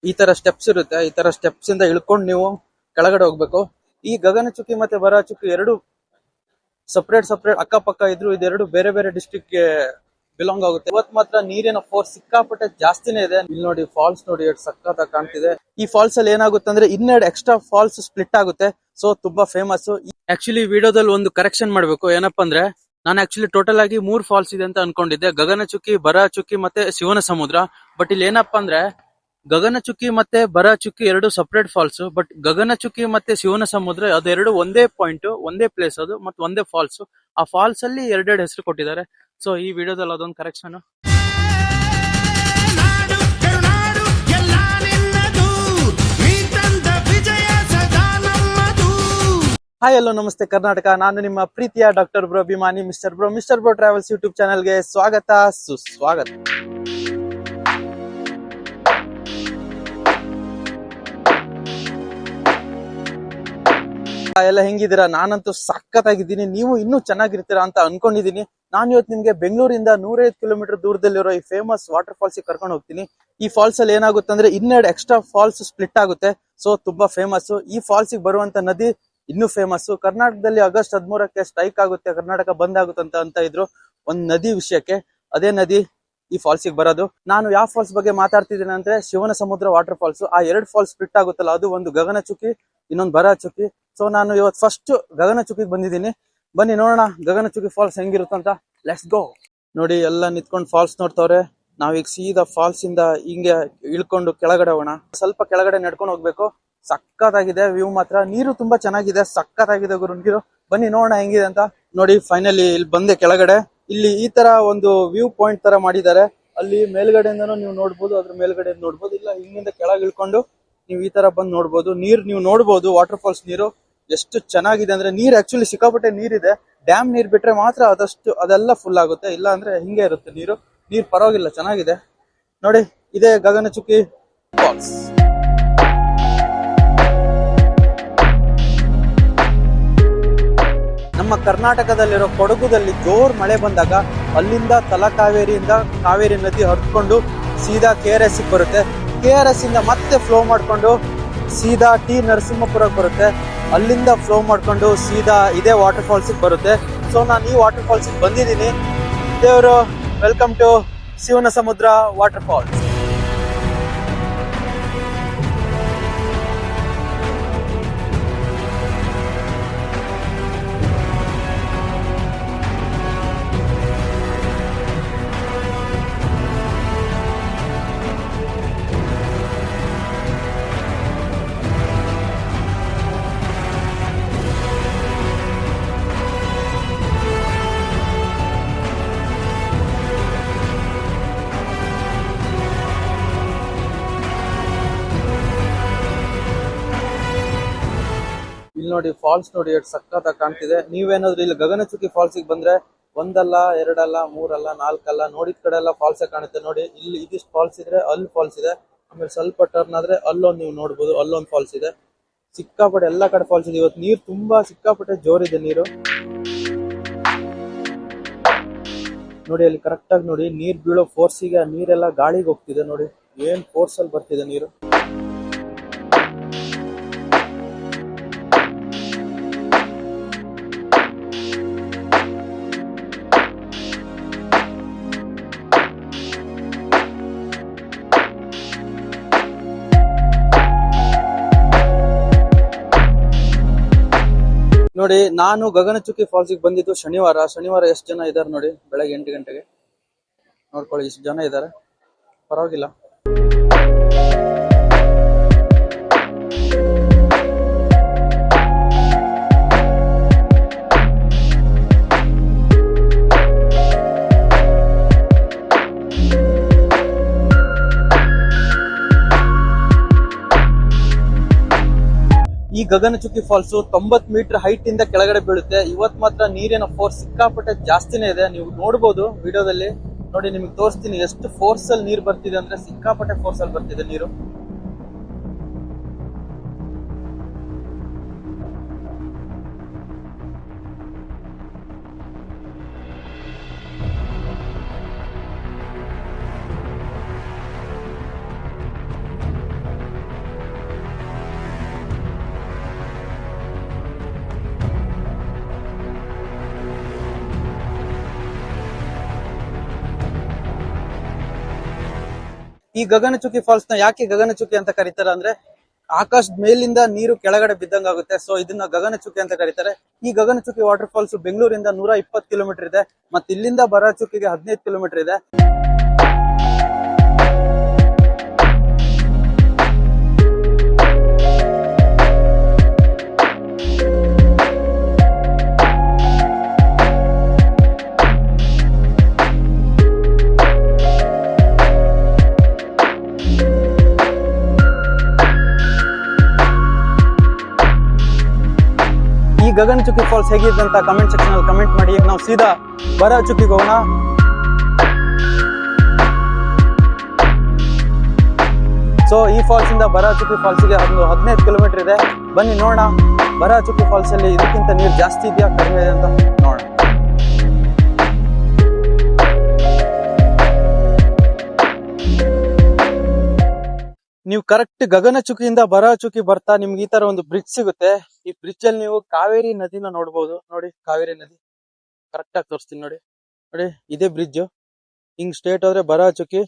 ಈ ತರ ಸ್ಟೆಪ್ಸ್ ಇರುತ್ತೆ. ಈ ತರ ಸ್ಟೆಪ್ಸ್ ಇಂದ ಇಳ್ಕೊಂಡು ನೀವು ಕೆಳಗಡೆ ಹೋಗ್ಬೇಕು. ಈ ಗಗನಚುಕ್ಕಿ ಮತ್ತೆ ಭರಚುಕ್ಕಿ ಎರಡು ಸಪರೇಟ್ ಅಕ್ಕಪಕ್ಕ ಇದ್ರು ಇದೆರಡು ಬೇರೆ ಬೇರೆ ಡಿಸ್ಟ್ರಿಕ್ಟ್ ಗೆ ಬಿಲಾಂಗ್ ಆಗುತ್ತೆ. ಇವತ್ತು ಮಾತ್ರ ನೀರಿನ ಫೋರ್ಸ್ ಸಿಕ್ಕಾಪಟ್ಟೆ ಜಾಸ್ತಿನೇ ಇದೆ. ಇಲ್ಲಿ ನೋಡಿ ಫಾಲ್ಸ್ ನೋಡಿ ಎಷ್ಟು ಸಖತ್ತಾಗಿ ಕಾಣ್ತಿದೆ. ಈ ಫಾಲ್ಸ್ ಅಲ್ಲಿ ಏನಾಗುತ್ತೆ ಅಂದ್ರೆ ಇನ್ನೆರಡು ಎಕ್ಸ್ಟ್ರಾ ಫಾಲ್ಸ್ ಸ್ಪ್ಲಿಟ್ ಆಗುತ್ತೆ. ಸೊ ತುಂಬಾ ಫೇಮಸ್. ಆಕ್ಚುಲಿ ವಿಡಿಯೋದಲ್ಲಿ ಒಂದು ಕರೆಕ್ಷನ್ ಮಾಡ್ಬೇಕು. ಏನಪ್ಪಾ ಅಂದ್ರೆ ನಾನು ಆಕ್ಚುಲಿ ಟೋಟಲ್ ಆಗಿ 3 ಫಾಲ್ಸ್ ಇದೆ ಅಂತ ಅನ್ಕೊಂಡಿದ್ದೆ. ಗಗನಚುಕ್ಕಿ, ಭರಚುಕ್ಕಿ ಮತ್ತೆ ಶಿವನ ಸಮುದ್ರ. ಬಟ್ ಇಲ್ಲಿ ಏನಪ್ಪಾ ಅಂದ್ರೆ ಗಗನಚುಕ್ಕಿ ಮತ್ತೆ ಭರಚುಕ್ಕಿ ಎರಡು ಸಪರೇಟ್ ಫಾಲ್ಸ್. ಬಟ್ ಗಗನಚುಕ್ಕಿ ಮತ್ತೆ ಶಿವನ ಸಮುದ್ರ ಅದೆರಡು ಒಂದೇ ಪಾಯಿಂಟ್, ಒಂದೇ ಪ್ಲೇಸ್ ಅದು ಮತ್ತೆ ಒಂದೇ ಫಾಲ್ಸ್. ಆ ಫಾಲ್ಸ್ ಅಲ್ಲಿ ಎರಡೆರಡು ಹೆಸರು ಕೊಟ್ಟಿದ್ದಾರೆ. ಸೊ ಈ ವಿಡಿಯೋದಲ್ಲಿ ಅದೊಂದು ಕರೆಕ್ಷನ್. ಹಾಯ್ ಹಲೋ ನಮಸ್ತೆ ಕರ್ನಾಟಕ. ನಾನು ನಿಮ್ಮ ಪ್ರೀತಿಯ ಡಾಕ್ಟರ್ ಬ್ರೋ ಅಭಿಮಾನಿ ಮಿಸ್ಟರ್ ಬ್ರೋ ಟ್ರಾವೆಲ್ಸ್ ಯೂಟ್ಯೂಬ್ ಚಾನಲ್ಗೆ ಸ್ವಾಗತ ಸುಸ್ವಾಗತ. ಎಲ್ಲ ಹೆಂಗಿದ್ದೀರಾ? ನಾನಂತೂ ಸಖತ್ತಾಗಿದ್ದೀನಿ. ನೀವು ಇನ್ನೂ ಚೆನ್ನಾಗಿರ್ತೀರಾ ಅಂತ ಅನ್ಕೊಂಡಿದೀನಿ. ನಾನು ಇವತ್ತು ನಿಮ್ಗೆ ಬೆಂಗಳೂರಿಂದ 105 ಕಿಲೋಮೀಟರ್ ದೂರದಲ್ಲಿರೋ ಈ ಫೇಮಸ್ ವಾಟರ್ ಫಾಲ್ಸ್ ಕರ್ಕೊಂಡು ಹೋಗ್ತೀನಿ. ಈ ಫಾಲ್ಸ್ ಅಲ್ಲಿ ಏನಾಗುತ್ತೆ ಅಂದ್ರೆ ಇನ್ನೆರಡು ಎಕ್ಸ್ಟ್ರಾ ಫಾಲ್ಸ್ ಸ್ಪ್ಲಿಟ್ ಆಗುತ್ತೆ. ಸೊ ತುಂಬಾ ಫೇಮಸ್. ಈ ಫಾಲ್ಸ್ ಬರುವಂತ ನದಿ ಇನ್ನೂ ಫೇಮಸ್. ಕರ್ನಾಟಕದಲ್ಲಿ ಆಗಸ್ಟ್ 13ಕ್ಕೆ ಸ್ಟ್ರೈಕ್ ಆಗುತ್ತೆ, ಕರ್ನಾಟಕ ಬಂದ್ ಆಗುತ್ತೆ ಅಂತ ಇದ್ರು ಒಂದ್ ನದಿ ವಿಷಯಕ್ಕೆ. ಅದೇ ನದಿ ಈ ಫಾಲ್ಸ್ ಬರೋದು. ನಾನು ಯಾವ ಫಾಲ್ಸ್ ಬಗ್ಗೆ ಮಾತಾಡ್ತಿದ್ದೀನಿ ಅಂದ್ರೆ ಶಿವನ ಸಮುದ್ರ ವಾಟರ್ ಫಾಲ್ಸ್. ಆ ಎರಡು ಫಾಲ್ಸ್ ಸ್ಪ್ಲಿಟ್ ಆಗುತ್ತಲ್ಲ, ಅದು ಒಂದು ಗಗನಚುಕ್ಕಿ, ಇನ್ನೊಂದು ಭರಚುಕ್ಕಿ. ಸೊ ನಾನು ಇವತ್ತು ಫಸ್ಟ್ ಗಗನಚುಕ್ಕಿಗೆ ಬಂದಿದ್ದೀನಿ. ಬನ್ನಿ ನೋಡೋಣ ಗಗನಚುಕ್ಕಿ ಫಾಲ್ಸ್ ಹೆಂಗಿರುತ್ತಂತ. Let's go. ನೋಡಿ ಎಲ್ಲ ನಿಂತ್ಕೊಂಡು ಫಾಲ್ಸ್ ನೋಡ್ತವ್ರೆ. ನಾವೀಗ ಸೀದಾ ಫಾಲ್ಸ್ ಇಂದ ಹಿಂಗೆ ಇಳ್ಕೊಂಡು ಕೆಳಗಡೆ ಹೋಗೋಣ. ಸ್ವಲ್ಪ ಕೆಳಗಡೆ ನಡ್ಕೊಂಡು ಹೋಗ್ಬೇಕು. ಸಕ್ಕತ್ತಾಗಿದೆ ವ್ಯೂ ಮಾತ್ರ. ನೀರು ತುಂಬಾ ಚೆನ್ನಾಗಿದೆ, ಸಕ್ಕತ್ತಾಗಿದೆ ಗುರು ನೀರು. ಬನ್ನಿ ನೋಡೋಣ ಹೆಂಗಿದೆ ಅಂತ. ನೋಡಿ ಫೈನಲಿ ಇಲ್ಲಿ ಬಂದೆ ಕೆಳಗಡೆ. ಇಲ್ಲಿ ಈ ತರ ಒಂದು ವ್ಯೂ ಪಾಯಿಂಟ್ ತರ ಮಾಡಿದ್ದಾರೆ. ಅಲ್ಲಿ ಮೇಲ್ಗಡೆಯಿಂದನೂ ನೀವು ನೋಡ್ಬೋದು, ಅದ್ರ ಮೇಲ್ಗಡೆ ನೋಡ್ಬೋದು. ಇಲ್ಲ ಹಿಂಗಿಂದ ಕೆಳಗೆ ಇಳ್ಕೊಂಡು ನೀವು ಈ ತರ ಬಂದು ನೋಡ್ಬೋದು. ನೀರ್ ನೀವು ನೋಡ್ಬೋದು. ವಾಟರ್ ಫಾಲ್ಸ್ ನೀರು ಎಷ್ಟು ಚೆನ್ನಾಗಿದೆ ಅಂದ್ರೆ, ನೀರ್ ಆಕ್ಚುಲಿ ಸಿಕ್ಕಾಪಟ್ಟೆ ನೀರಿದೆ. ಡ್ಯಾಮ್ ನೀರ್ ಬಿಟ್ರೆ ಮಾತ್ರ ಅದೆಲ್ಲ ಫುಲ್ ಆಗುತ್ತೆ, ಇಲ್ಲ ಅಂದ್ರೆ ಹಿಂಗೆ ಇರುತ್ತೆ ನೀರು ಪರವಾಗಿಲ್ಲ, ಚೆನ್ನಾಗಿದೆ. ನೋಡಿ ಇದೇ ಗಗನಚುಕ್ಕಿ ಫಾಲ್ಸ್. ನಮ್ಮ ಕರ್ನಾಟಕದಲ್ಲಿರೋ ಕೊಡಗುದಲ್ಲಿ ಜೋರ್ ಮಳೆ ಬಂದಾಗ ಅಲ್ಲಿಂದ ತಲಕಾವೇರಿಯಿಂದ ಕಾವೇರಿ ನದಿ ಹರಿದುಕೊಂಡು ಸೀದಾ KRS ಬರುತ್ತೆ. KRS ಇಂದ ಮತ್ತೆ ಫ್ಲೋ ಮಾಡ್ಕೊಂಡು ಸೀದಾ ಟಿ ನರಸಿಂಹಪುರಕ್ಕೆ ಬರುತ್ತೆ. ಅಲ್ಲಿಂದ ಫ್ಲೋ ಮಾಡ್ಕೊಂಡು ಸೀದಾ ಇದೇ ವಾಟರ್ ಫಾಲ್ಸ್ ಬರುತ್ತೆ. ಸೊ ನಾನು ಈ ವಾಟರ್ ಫಾಲ್ಸ್ ಬಂದಿದ್ದೀನಿ. ದೇವರು ವೆಲ್ಕಮ್ ಟು ಶಿವನ ಸಮುದ್ರ ವಾಟರ್ ಫಾಲ್ಸ್. ಇಲ್ಲಿ ನೋಡಿ ಫಾಲ್ಸ್ ನೋಡಿ ಎಷ್ಟು ಸಖತ್ತಾಗಿ ಕಾಣ್ತಿದೆ. ನೀವೇನಾದ್ರು ಇಲ್ಲಿ ಗಗನಚುಕ್ಕಿ ಫಾಲ್ಸ್ ಬಂದ್ರೆ ಒಂದಲ್ಲ, ಎರಡಲ್ಲ, ಮೂರಲ್ಲ, ನಾಲ್ಕಲ್ಲ, ನೋಡಿದ ಕಡೆ ಎಲ್ಲ ಫಾಲ್ಸ್ ಕಾಣುತ್ತೆ. ನೋಡಿ ಇಲ್ಲಿ ಇದಿಷ್ಟು ಫಾಲ್ಸ್ ಇದ್ರೆ ಅಲ್ಲಿ ಫಾಲ್ಸ್ ಇದೆ. ಆಮೇಲೆ ಸ್ವಲ್ಪ ಟರ್ನ್ ಆದ್ರೆ ಅಲ್ಲೊಂದು ನೀವು ನೋಡ್ಬೋದು, ಅಲ್ಲೊಂದು ಫಾಲ್ಸ್ ಇದೆ. ಸಿಕ್ಕಾಪಟ್ಟೆ ಎಲ್ಲಾ ಕಡೆ ಫಾಲ್ಸ್ ಇದೆ. ಇವತ್ತು ನೀರು ತುಂಬಾ ಸಿಕ್ಕಾಪಟ್ಟೆ ಜೋರಿದೆ ನೀರು. ನೋಡಿ ಅಲ್ಲಿ ಕರೆಕ್ಟ್ ಆಗಿ ನೋಡಿ ನೀರ್ ಬೀಳೋ ಫೋರ್ಸಿಗೆ ಆ ನೀರೆಲ್ಲ ಗಾಳಿಗೆ ಹೋಗ್ತಿದೆ. ನೋಡಿ ಏನ್ ಫೋರ್ಸ್ ಅಲ್ಲಿ ಬರ್ತಿದೆ ನೀರು. ನೋಡಿ ನಾನು ಗಗನಚುಕ್ಕಿ ಫಾಲ್ಸ್ ಬಂದಿದ್ದು ಶನಿವಾರ ಎಷ್ಟು ಜನ ಇದಾರೆ ನೋಡಿ. ಬೆಳಗ್ಗೆ 8 ಗಂಟೆಗೆ ನೋಡ್ಕೊಳ್ಳಿ, ಇಷ್ಟು ಜನ ಇದ್ದಾರೆ, ಪರವಾಗಿಲ್ಲ. ಈ ಗಗನಚುಕ್ಕಿ ಫಾಲ್ಸ್ 90 ಮೀಟರ್ ಹೈಟ್ ಇಂದ ಕೆಳಗಡೆ ಬೀಳುತ್ತೆ. ಇವತ್ ಮಾತ್ರ ನೀರಿನ ಫೋರ್ಸ್ ಸಿಕ್ಕಾಪಟ್ಟೆ ಜಾಸ್ತಿನೇ ಇದೆ. ನೀವು ನೋಡ್ಬೋದು ವಿಡಿಯೋದಲ್ಲಿ. ನೋಡಿ ನಿಮ್ಗೆ ತೋರಿಸ್ತೀನಿ ಎಷ್ಟು ಫೋರ್ಸ್ ಅಲ್ಲಿ ನೀರು ಬರ್ತಿದೆ ಅಂದ್ರೆ, ಸಿಕ್ಕಾಪಟ್ಟೆ ಫೋರ್ಸ್ ಅಲ್ಲಿ ಬರ್ತಿದೆ ನೀರು. ಈ ಗಗನಚುಕ್ಕಿ ಫಾಲ್ಸ್ ನ ಯಾಕೆ ಗಗನಚುಕ್ಕಿ ಅಂತ ಕರೀತಾರೆ ಅಂದ್ರೆ ಆಕಾಶದ ಮೇಲಿಂದ ನೀರು ಕೆಳಗಡೆ ಬಿದ್ದಂಗ ಆಗುತ್ತೆ. ಸೊ ಇದನ್ನ ಗಗನಚುಕ್ಕಿ ಅಂತ ಕರೀತಾರೆ. ಈ ಗಗನಚುಕ್ಕಿ ವಾಟರ್ ಫಾಲ್ಸ್ ಬೆಂಗಳೂರಿಂದ 120 ಕಿಲೋಮೀಟರ್ ಇದೆ. ಮತ್ತೆ ಇಲ್ಲಿಂದ ಬರಾಚುಕ್ಕಿಗೆ 15 ಕಿಲೋಮೀಟರ್ ಇದೆ. ಈ ಗಗನಚುಕ್ಕಿ ಫಾಲ್ಸ್ ಹೇಗಿದೆ ಅಂತ ಕಮೆಂಟ್ ಸೆಕ್ಷನ್ ಅಲ್ಲಿ ಕಮೆಂಟ್ ಮಾಡಿ. ನಾವು ಸೀದಾ ಬರಾಚುಕ್ಕಿಗೆ ಹೋಗೋಣ. ಸೊ ಈ ಫಾಲ್ಸ್ ಇಂದ ಬರಾಚುಕ್ಕಿ ಫಾಲ್ಸ್ಗೆ ಒಂದು 15 ಕಿಲೋಮೀಟರ್ ಇದೆ. ಬನ್ನಿ ನೋಡೋಣ ಬರಾಚುಕ್ಕಿ ಫಾಲ್ಸ್ ಅಲ್ಲಿ ಇದಕ್ಕಿಂತ ನೀರು ಜಾಸ್ತಿ ಇದೆಯಾ ಕಡಿಮೆ ಇದೆ ಅಂತ ನೋಡೋಣ. ನೀವು ಕರೆಕ್ಟ್ ಗಗನಚುಕ್ಕಿಯಿಂದ ಬರಾಚುಕ್ಕಿ ಬರ್ತಾ ನಿಮ್ಗೆ ಈ ತರ ಒಂದು ಬ್ರಿಡ್ಜ್ ಸಿಗುತ್ತೆ. ಈ ಬ್ರಿಡ್ಜ್ ಅಲ್ಲಿ ನೀವು ಕಾವೇರಿ ನದಿನ ನೋಡ್ಬೋದು. ನೋಡಿ ಕಾವೇರಿ ನದಿ ಕರೆಕ್ಟ್ ಆಗಿ ತೋರಿಸ್ತೀನಿ ನೋಡಿ. ನೋಡಿ ಇದೇ ಬ್ರಿಡ್ಜ್. ಹಿಂಗ್ ಸ್ಟ್ರೇಟ್ ಹೋದ್ರೆ ಬರಾಚುಕ್ಕಿ,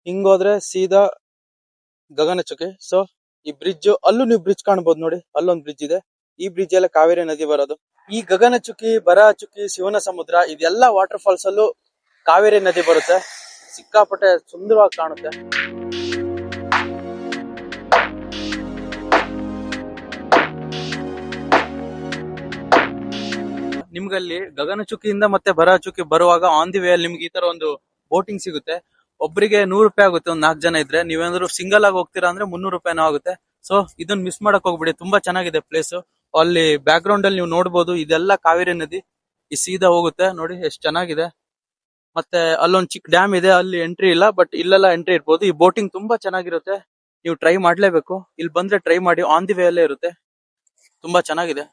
ಹಿಂಗ್ ಹೋದ್ರೆ ಸೀದಾ ಗಗನಚುಕ್ಕಿ. ಸೊ ಈ ಬ್ರಿಡ್ಜ್ ಅಲ್ಲೂ ನೀವು ಬ್ರಿಡ್ಜ್ ಕಾಣ್ಬೋದು ನೋಡಿ, ಅಲ್ಲೊಂದು ಬ್ರಿಡ್ಜ್ ಇದೆ. ಈ ಬ್ರಿಡ್ಜ್ ಎಲ್ಲ ಕಾವೇರಿ ನದಿ ಬರೋದು. ಈ ಗಗನಚುಕ್ಕಿ, ಬರಾಚುಕ್ಕಿ, ಶಿವನ ಸಮುದ್ರ ಇದೆಲ್ಲ ವಾಟರ್ ಫಾಲ್ಸ್ ಅಲ್ಲೂ ಕಾವೇರಿ ನದಿ ಬರುತ್ತೆ. ಸಿಕ್ಕಾಪಟ್ಟೆ ಸುಂದರವಾಗಿ ಕಾಣುತ್ತೆ. ನಿಮ್ಗಲ್ಲಿ ಗಗನಚುಕ್ಕಿಯಿಂದ ಮತ್ತೆ ಬರಾಚುಕ್ಕಿ ಬರುವಾಗ ಆನ್ ದಿ ವೇ ಅಲ್ಲಿ ನಿಮ್ಗೆ ಈ ತರ ಒಂದು ಬೋಟಿಂಗ್ ಸಿಗುತ್ತೆ. ಒಬ್ಬರಿಗೆ 100 ರೂಪಾಯಿ ಆಗುತ್ತೆ. ಒಂದ್ 4 ಜನ ಇದ್ರೆ. ನೀವೇನಾದ್ರು ಸಿಂಗಲ್ ಆಗಿ ಹೋಗ್ತೀರಾ ಅಂದ್ರೆ 300 ರೂಪಾಯಿನೂ ಆಗುತ್ತೆ. ಸೊ ಇದನ್ನ ಮಿಸ್ ಮಾಡಕ್ ಹೋಗ್ಬಿಡಿ, ತುಂಬಾ ಚೆನ್ನಾಗಿದೆ ಪ್ಲೇಸ್. ಅಲ್ಲಿ ಬ್ಯಾಕ್ ಗ್ರೌಂಡ್ ಅಲ್ಲಿ ನೀವು ನೋಡ್ಬೋದು, ಇದೆಲ್ಲ ಕಾವೇರಿ ನದಿ ಈ ಸೀದಾ ಹೋಗುತ್ತೆ. ನೋಡಿ ಎಷ್ಟು ಚೆನ್ನಾಗಿದೆ. ಮತ್ತೆ ಅಲ್ಲೊಂದ್ ಚಿಕ್ಕ ಡ್ಯಾಮ್ ಇದೆ, ಅಲ್ಲಿ ಎಂಟ್ರಿ ಇಲ್ಲ, ಬಟ್ ಇಲ್ಲೆಲ್ಲ ಎಂಟ್ರಿ ಇರ್ಬೋದು. ಈ ಬೋಟಿಂಗ್ ತುಂಬಾ ಚೆನ್ನಾಗಿರುತ್ತೆ, ನೀವು ಟ್ರೈ ಮಾಡ್ಲೇಬೇಕು. ಇಲ್ಲಿ ಬಂದ್ರೆ ಟ್ರೈ ಮಾಡಿ, ಆನ್ ದಿ ವೇ ಅಲ್ಲೇ ಇರುತ್ತೆ, ತುಂಬಾ ಚೆನ್ನಾಗಿದೆ.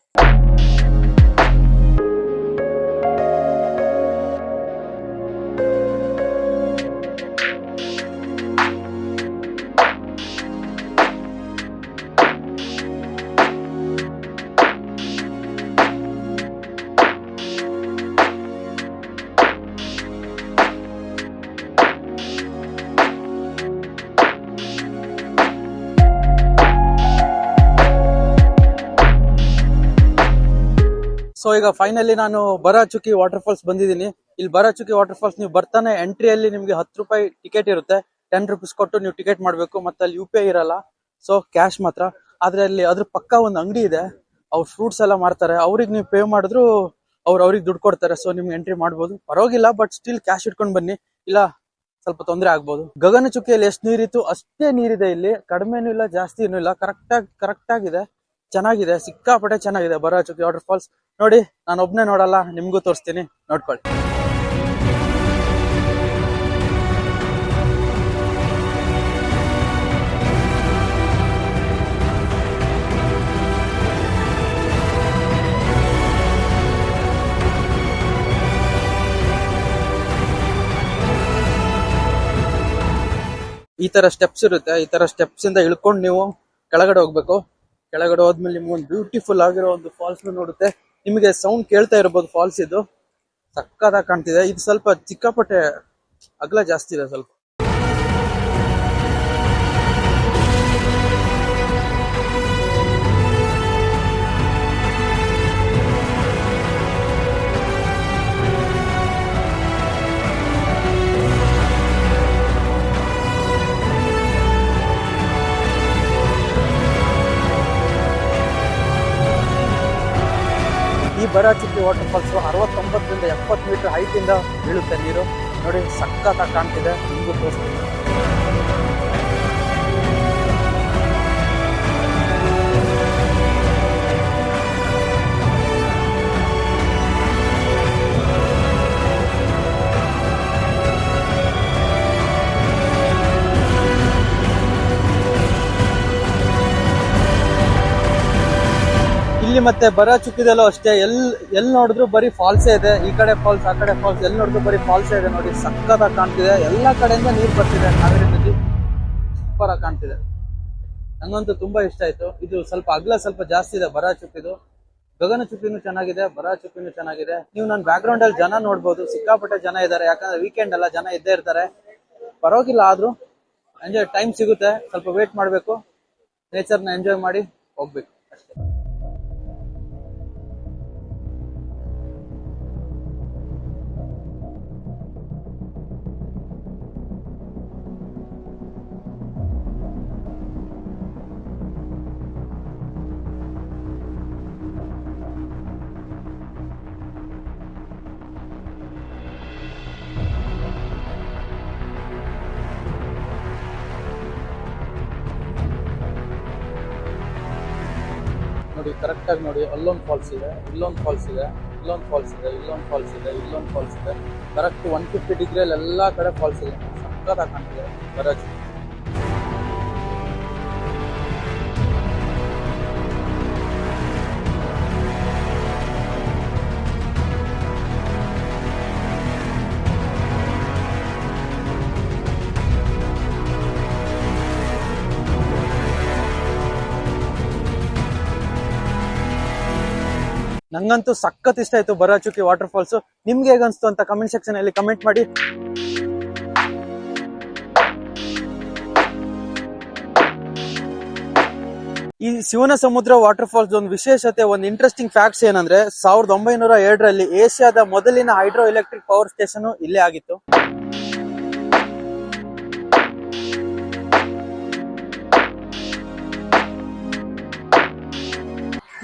ಸೊ ಈಗ ಫೈನಲಿ ನಾನು ಬರಾಚುಕ್ಕಿ ವಾಟರ್ ಫಾಲ್ಸ್ ಬಂದಿದ್ದೀನಿ. ಇಲ್ಲಿ ಬರಾಚುಕ್ಕಿ ವಾಟರ್ ಫಾಲ್ಸ್ ನೀವು ಬರ್ತಾನೆ ಎಂಟ್ರಿಯಲ್ಲಿ ನಿಮ್ಗೆ 10 ರೂಪಾಯಿ ಟಿಕೆಟ್ ಇರುತ್ತೆ. 10 ರೂಪೀಸ್ ಕೊಟ್ಟು ನೀವು ಟಿಕೆಟ್ ಮಾಡ್ಬೇಕು. ಮತ್ತೆ ಅಲ್ಲಿ UPI ಇರಲ್ಲ, ಸೊ ಕ್ಯಾಶ್ ಮಾತ್ರ. ಆದ್ರೆ ಅಲ್ಲಿ ಅದ್ರ ಪಕ್ಕ ಒಂದು ಅಂಗಡಿ ಇದೆ, ಅವ್ರು ಫ್ರೂಟ್ಸ್ ಎಲ್ಲ ಮಾರ್ತಾರೆ. ಅವ್ರಿಗೆ ನೀವು ಪೇ ಮಾಡಿದ್ರು ಅವ್ರಿಗೆ ದುಡ್ಡು ಕೊಡ್ತಾರೆ. ಸೊ ನಿಮ್ಗೆ ಎಂಟ್ರಿ ಮಾಡ್ಬೋದು, ಪರವಾಗಿಲ್ಲ. ಬಟ್ ಸ್ಟಿಲ್ ಕ್ಯಾಶ್ ಇಟ್ಕೊಂಡು ಬನ್ನಿ, ಇಲ್ಲ ಸ್ವಲ್ಪ ತೊಂದರೆ ಆಗ್ಬೋದು. ಗಗನಚುಕ್ಕಿಯಲ್ಲಿ ಎಷ್ಟು ನೀರಿತ್ತು ಅಷ್ಟೇ ನೀರಿದೆ ಇಲ್ಲಿ, ಕಡಿಮೆನೂ ಇಲ್ಲ ಜಾಸ್ತಿನೂ ಇಲ್ಲ, ಕರೆಕ್ಟ್ ಆಗಿದೆ. ಚೆನ್ನಾಗಿದೆ, ಸಿಕ್ಕಾಪಟ್ಟೆ ಚೆನ್ನಾಗಿದೆ ಬರಾಚುಕ್ಕಿ ವಾಟರ್ ಫಾಲ್ಸ್. ನೋಡಿ ನಾನು ಒಬ್ನೇ ನೋಡಲ್ಲ, ನಿಮ್ಗೂ ತೋರಿಸ್ತೀನಿ, ನೋಡ್ಕೊಳ್ಳಿ. ಈ ತರ ಸ್ಟೆಪ್ಸ್ ಇರುತ್ತೆ. ಈ ತರ ಸ್ಟೆಪ್ಸ್ ಇಂದ ಇಳ್ಕೊಂಡು ನೀವು ಕೆಳಗಡೆ ಹೋಗ್ಬೇಕು. ಕೆಳಗಡೆ ಹೋದ್ಮೇಲೆ ನಿಮ್ಗೆ ಒಂದು ಬ್ಯೂಟಿಫುಲ್ ಆಗಿರೋ ಒಂದು ಫಾಲ್ಸ್ ನೋಡುತ್ತೆ. ನಿಮಗೆ ಸೌಂಡ್ ಕೇಳ್ತಾ ಇರಬಹುದು ಫಾಲ್ಸ್ ಇದು. ಸಕ್ಕತ್ತಾಗಿ ಕಾಣ್ತಿದೆ. ಇದು ಸ್ವಲ್ಪ ಸಿಕ್ಕಾಪಟ್ಟೆ ಅಗಲ ಜಾಸ್ತಿ ಇದೆ ಸ್ವಲ್ಪ. ಈ ಬರಾಚುಕ್ಕಿ ವಾಟರ್ ಫಾಲ್ಸ್ 69ರಿಂದ 70 ಮೀಟರ್ ಹೈಟ್ ಇಂದ ಬೀಳುತ್ತೆ ನೀರು. ನೋಡಿ ಸಕ್ಕತ್ತಾಗಿ ಕಾಣ್ತಿದೆ, ನಿಮಗೂ ತೋರಿಸ್ತೀನಿ. ಇಲ್ಲಿ ಮತ್ತೆ ಬರಾಚುಕ್ಕಿದಲ್ಲೂ ಅಷ್ಟೇ, ಎಲ್ ನೋಡಿದ್ರು ಬರೀ ಫಾಲ್ಸೇ ಇದೆ. ಈ ಕಡೆ ಫಾಲ್ಸ್, ಆ ಕಡೆ ಫಾಲ್ಸ್, ಎಲ್ಲಿ ನೋಡಿದ್ರು ಬರೀ ಫಾಲ್ಸೇ ಇದೆ. ನೋಡಿ ಸಕ್ಕತ್ತಾಗಿ ಕಾಣ್ತಿದೆ, ಎಲ್ಲಾ ಕಡೆಯಿಂದ ನೀರು ಬರ್ತಿದೆ. ಕಾವೇರಿ ನದಿ ಸೂಪರ್ ಆಗಿ ಕಾಣ್ತಿದೆ. ನಂಗಂತೂ ತುಂಬಾ ಇಷ್ಟ ಆಯ್ತು. ಇದು ಸ್ವಲ್ಪ ಅಗಲ ಸ್ವಲ್ಪ ಜಾಸ್ತಿ ಇದೆ ಬರಾಚುಕ್ಕಿದು. ಗಗನಚುಕ್ಕಿನೂ ಚೆನ್ನಾಗಿದೆ, ಬರಾಚುಕ್ಕಿನೂ ಚೆನ್ನಾಗಿದೆ. ನೀವು ನನ್ನ ಬ್ಯಾಕ್ ಗ್ರೌಂಡ್ ಅಲ್ಲಿ ಜನ ನೋಡ್ಬೋದು, ಸಿಕ್ಕಾಪಟ್ಟೆ ಜನ ಇದ್ದಾರೆ. ಯಾಕಂದ್ರೆ ವೀಕೆಂಡ್ ಎಲ್ಲ ಜನ ಇದ್ದೇ ಇರ್ತಾರೆ. ಪರವಾಗಿಲ್ಲ, ಆದ್ರೂ ಎಂಜಾಯ್ ಟೈಮ್ ಸಿಗುತ್ತೆ, ಸ್ವಲ್ಪ ವೇಟ್ ಮಾಡಬೇಕು, ನೇಚರ್ನ ಎಂಜಾಯ್ ಮಾಡಿ ಹೋಗ್ಬೇಕು ಅಷ್ಟೇ. ನೋಡಿ ಕರೆಕ್ಟ್ ಆಗಿ ನೋಡಿ, ಅಲ್ಲೊಂದು ಫಾಲ್ಸ್ ಇದೆ, ಇಲ್ಲೊಂದು ಫಾಲ್ಸ್ ಇದೆ, ಇಲ್ಲೊಂದು ಫಾಲ್ಸ್ ಇದೆ, ಇಲ್ಲೊಂದು ಫಾಲ್ಸ್ ಇದೆ, ಇಲ್ಲೊಂದು ಫಾಲ್ಸ್ ಇದೆ. ಕರೆಕ್ಟ್ 150 ಡಿಗ್ರಿಯಲ್ಲಿ ಎಲ್ಲಾ ಕಡೆ ಫಾಲ್ಸ್ ಇದೆ. ಸಕ್ಕತ್ತಾಗಿ ಕಾಣ್ತಿದೆ ಬರಾಜು. ನಂಗಂತೂ ಸಖತ್ ಇಷ್ಟ ಆಯ್ತು ಬರಾಚುಕಿ ವಾಟರ್ ಫಾಲ್ಸ್. ನಿಮ್ಗೆ ಹೇಗನ್ಸ್ತು ಅಂತ ಕಮೆಂಟ್ ಸೆಕ್ಷನ್ ಅಲ್ಲಿ ಕಮೆಂಟ್ ಮಾಡಿ. ಈ ಶಿವನ ಸಮುದ್ರ ವಾಟರ್ ಫಾಲ್ಸ್ ಒಂದು ವಿಶೇಷತೆ, ಒಂದು ಇಂಟ್ರೆಸ್ಟಿಂಗ್ ಫ್ಯಾಕ್ಟ್ಸ್ ಏನಂದ್ರೆ 1907ರಲ್ಲಿ ಏಷ್ಯಾದ ಮೊದಲಿನ ಹೈಡ್ರೋ ಎಲೆಕ್ಟ್ರಿಕ್ ಪವರ್ ಸ್ಟೇಷನ್ ಇಲ್ಲೇ ಆಗಿತ್ತು.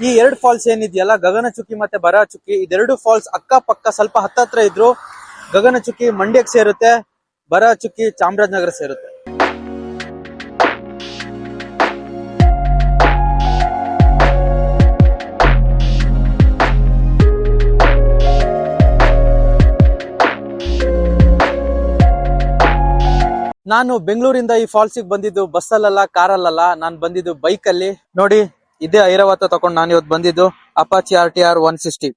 ಈ ಎರಡು ಫಾಲ್ಸ್ ಏನಿದೆಯಲ್ಲ, ಗಗನಚುಕ್ಕಿ ಮತ್ತೆ ಬರಾಚುಕ್ಕಿ, ಇದೆರಡು ಫಾಲ್ಸ್ ಅಕ್ಕಪಕ್ಕ ಸ್ವಲ್ಪ ಹತ್ತತ್ರ ಇದ್ರು. ಗಗನಚುಕ್ಕಿ ಮಂಡ್ಯಕ್ಕೆ ಸೇರುತ್ತೆ, ಬರಾಚುಕ್ಕಿ ಚಾಮರಾಜನಗರ ಸೇರುತ್ತೆ. ನಾನು ಬೆಂಗಳೂರಿಂದ ಈ ಫಾಲ್ಸಿಗೆ ಬಂದಿದ್ದು ಬಸ್ಸಲ್ಲ, ಕಾರಲ್ಲ, ನಾನು ಬಂದಿದ್ದು ಬೈಕ್ ಅಲ್ಲಿ. ನೋಡಿ ಇದೇ ಐರಾವತ ತಗೊಂಡು ನಾನು ಇವತ್ತು ಬಂದಿದ್ದು, ಅಪಾಚಿ RTR 160.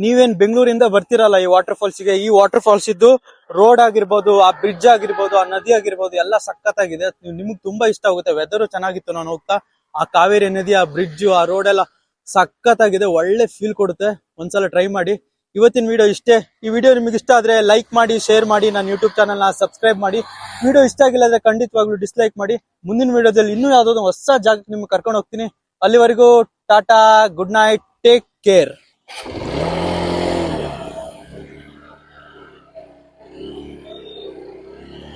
ನೀವೇನ್ ಬೆಂಗಳೂರಿಂದ ಬರ್ತಿರಲ್ಲ ಈ ವಾಟರ್ ಫಾಲ್ಸ್ಗೆ, ಈ ವಾಟರ್ ಫಾಲ್ಸ್ ಇದ್ದು ರೋಡ್ ಆಗಿರ್ಬೋದು, ಆ ಬ್ರಿಡ್ಜ್ ಆಗಿರ್ಬೋದು, ಆ ನದಿ ಆಗಿರ್ಬೋದು, ಎಲ್ಲ ಸಖತ್ತಾಗಿದೆ. ನಿಮ್ಗೆ ತುಂಬಾ ಇಷ್ಟ ಆಗುತ್ತೆ. ವೆದರ್ ಚೆನ್ನಾಗಿತ್ತು, ನಾನು ಹೋಗ್ತಾ ಆ ಕಾವೇರಿ ನದಿ, ಆ ಬ್ರಿಡ್ಜ್, ಆ ರೋಡ್ ಎಲ್ಲ ಸಖತ್ತಾಗಿದೆ. ಒಳ್ಳೆ ಫೀಲ್ ಕೊಡುತ್ತೆ. ಒಂದ್ಸಲ ಟ್ರೈ ಮಾಡಿ. ಇವತ್ತಿನ ವಿಡಿಯೋ ಇಷ್ಟೇ. ಈ ವಿಡಿಯೋ ನಿಮಗೆ ಇಷ್ಟ ಆದ್ರೆ ಲೈಕ್ ಮಾಡಿ, ಶೇರ್ ಮಾಡಿ, ನನ್ನ ಯೂಟ್ಯೂಬ್ ಚಾನಲ್ ನ ಸಬ್ಸ್ಕ್ರೈಬ್ ಮಾಡಿ. ವಿಡಿಯೋ ಇಷ್ಟ ಆಗಿಲ್ಲ ಅಂದ್ರೆ ಖಂಡಿತವಾಗ್ಲೂ ಡಿಸ್ಲೈಕ್ ಮಾಡಿ. ಮುಂದಿನ ವಿಡಿಯೋದಲ್ಲಿ ಇನ್ನೂ ಯಾವ್ದಾದ್ರು ಹೊಸ ಜಾಗಕ್ಕೆ ನಿಮ್ಗೆ ಕರ್ಕೊಂಡು ಹೋಗ್ತೀನಿ. ಅಲ್ಲಿವರೆಗೂ tata, good night, take care.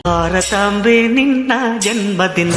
ಭಾರತಾಂಬೆ ನಿನ್ನ ಜನ್ಮದಿನ